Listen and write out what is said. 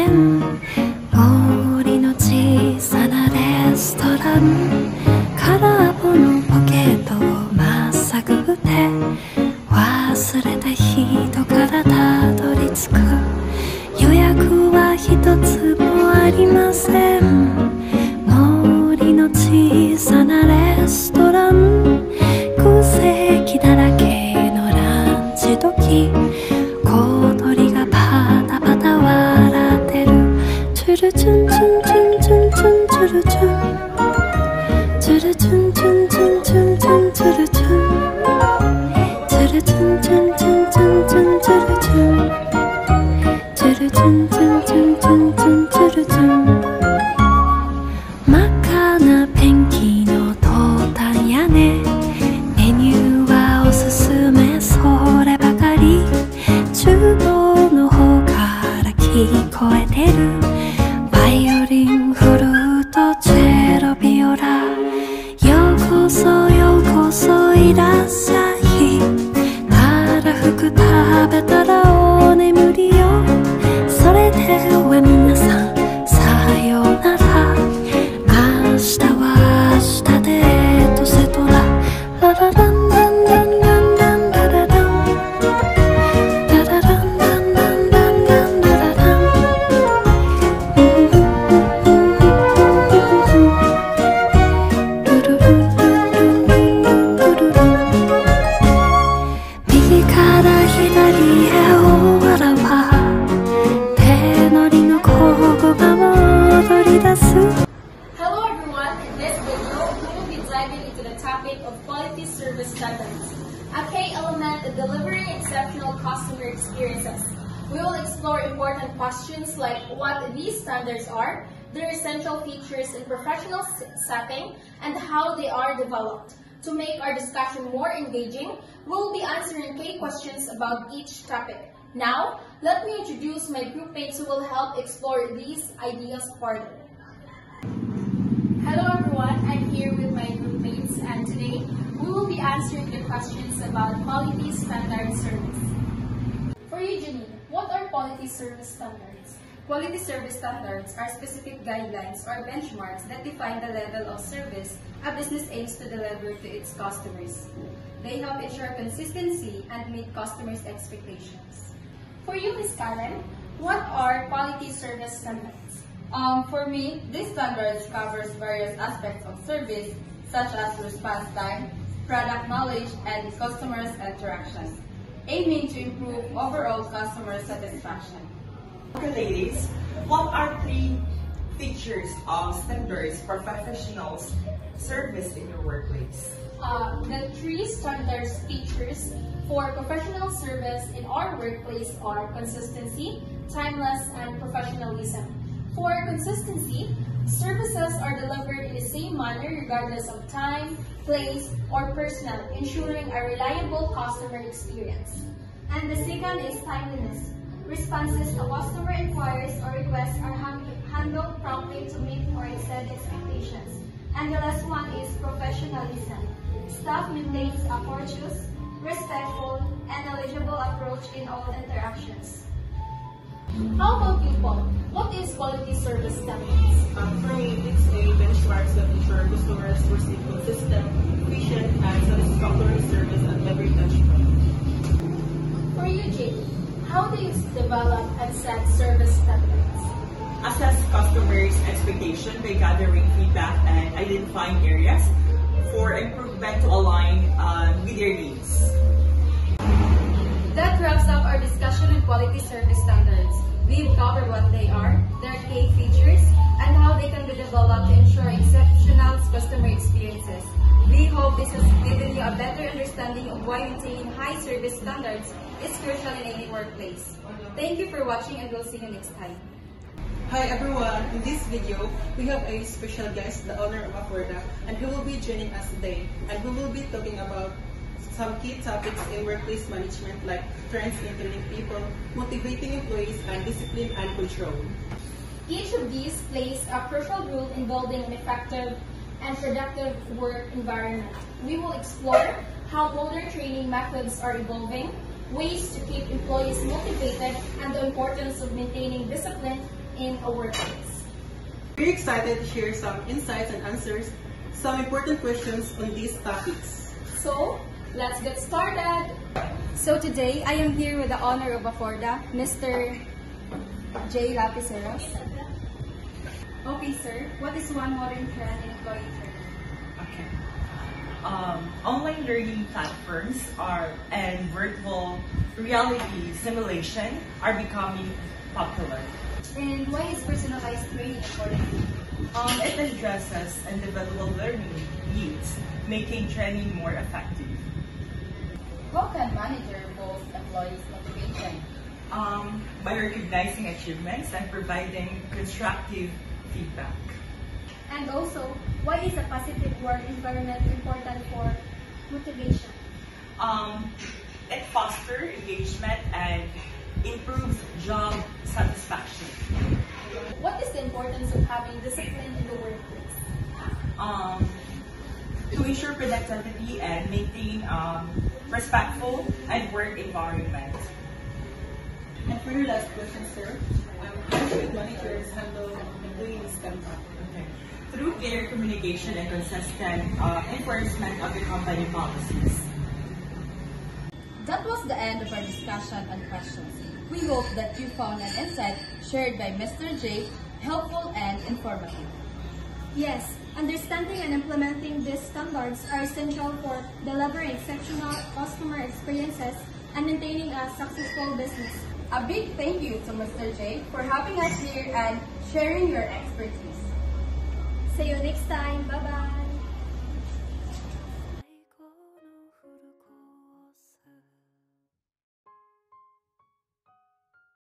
ん森の小さなレストラン空っぽのポケットをまっさぐって忘れた人からたどり着く予約は一つもありません森の小さなレストラン空席だらけのランチ時小鳥がパタパタ笑ってるチュルチュンチュンチュンチュンチュンチュルチュンチュルチュンチュンチュンチュンチュンチュルチュンチュルチュンチュンチュンチュンチュンチュルチュンチュルチュンチュンチュンチュンチュンチュルチュン真っ赤なペンキのトータン屋根メニューはおすすめそればかり厨房の方から聞こえてるバイオリンフルートチェロビオラようこそようこそいらっしゃいたらふく食べたらお眠りよそれでは皆さんさようなら明日は明日でエトセトラララランランランランランララランララランランランランランララランルルルンルンルンルンルンルルルン右から左へおわらは手乗りの小ごが踊り出す Hello everyone, in this video, we will be diving into the topic of quality service standards, a key element in delivering exceptional customer experiences. We will explore important questions like what these standards are, their essential features in professional setting, and how they are developed. To make our discussion more engaging, we will be answering key questions about each topic. Now, let me introduce my group mates who will help explore these ideas further. Hello everyone, I'm here with my group mates and today we will be answering the questions about quality standard service. For you, Janine, what are quality service standards? Quality service standards are specific guidelines or benchmarks that define the level of service a business aims to deliver to its customers. They help ensure consistency and meet customers' expectations. For you, Ms. Karen, what are quality service standards? For me, these standards covers various aspects of service such as response time, product knowledge, and customers' interactions, aiming to improve overall customer satisfaction. Okay, ladies, what are three features of standards for professionals service in your workplace? The three standards features for professional service in our workplace are consistency, timeless, and professionalism. For consistency, services are delivered in the same manner regardless of time, place, or personnel, ensuring a reliable customer experience. And the second is timeliness. Responses to customer inquiries or requests are handled promptly to meet or exceed expectations. And the last one is professionalism. Staff maintains a courteous, respectful, and knowledgeable approach in all interactions. How about you, Paul? What is quality service standards? For me, it's a benchmark that ensure customers receive consistent, efficient, and satisfactory service at every touchpoint. For you, Jake, how do you develop and set service standards? Assess customers' expectation by gathering feedback and identifying areas for improvement to align with their needs. That wraps up our discussion on quality service standards. We've covered what they are, their key features, and how they can be developed to ensure exceptional customer experiences. We hope this has given you a better understanding of why maintaining high service standards is crucial in any workplace. Thank you for watching and we'll see you next time. Hi everyone, in this video, we have a special guest, the owner of Afforda, and he will be joining us today. And we will be talking about some key topics in workplace management like trends in training people, motivating employees, and discipline and control. Each of these plays a crucial role in building an effective and productive work environment. We will explore how modern training methods are evolving, ways to keep employees motivated, and the importance of maintaining discipline in a workplace. We're excited to share some insights and answers some important questions on these topics. So, let's get started. So today, I am here with the owner of Aforda, Mr. J. Lapiceros. Okay, sir. What is one modern trend in employee training? Okay. Online learning platforms and virtual reality simulation are becoming popular. And why is personalized training important? It addresses individual learning needs, making training more effective. How can manager boost employees' motivation? By recognizing achievements and providing constructive feedback. And also, why is a positive work environment important for motivation? It fosters engagement and improves job satisfaction. What is the importance of having discipline in the workplace? To ensure productivity and maintain respectful and work environment. And for your last question, sir, how should managers handle employee misconduct? Okay. Through clear communication and consistent enforcement of the company policies. That was the end of our discussion and questions. We hope that you found an insight shared by Mr. J helpful and informative. Yes, understanding and implementing these standards are essential for delivering exceptional customer experiences and maintaining a successful business. A big thank you to Mr. J for having us here and sharing your expertise. See you next time. Bye-bye.